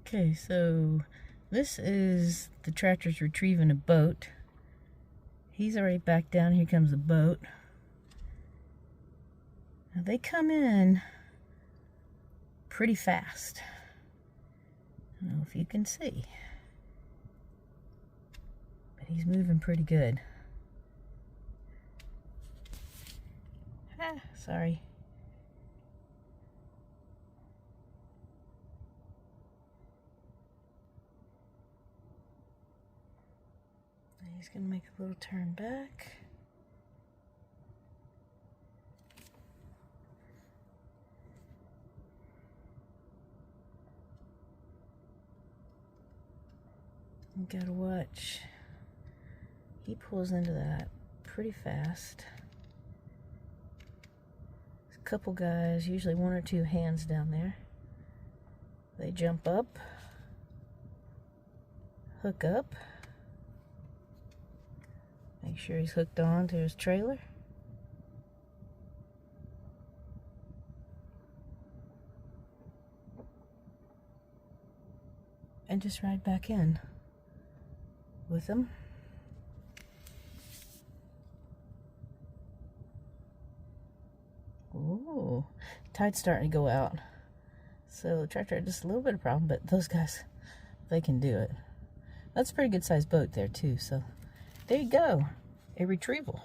Okay, so this is the tractor's retrieving a boat. He's already back down. Here comes the boat. Now they come in pretty fast. I don't know if you can see, but he's moving pretty good. Sorry. He's gonna make a little turn back. You gotta watch. He pulls into that pretty fast. There's a couple guys, usually one or two hands down there. They jump up, hook up. Make sure he's hooked on to his trailer. And just ride back in with him. Ooh, tide's starting to go out. So the tractor had just a little bit of problem, but those guys, they can do it. That's a pretty good sized boat there too, so there you go, a retrieval.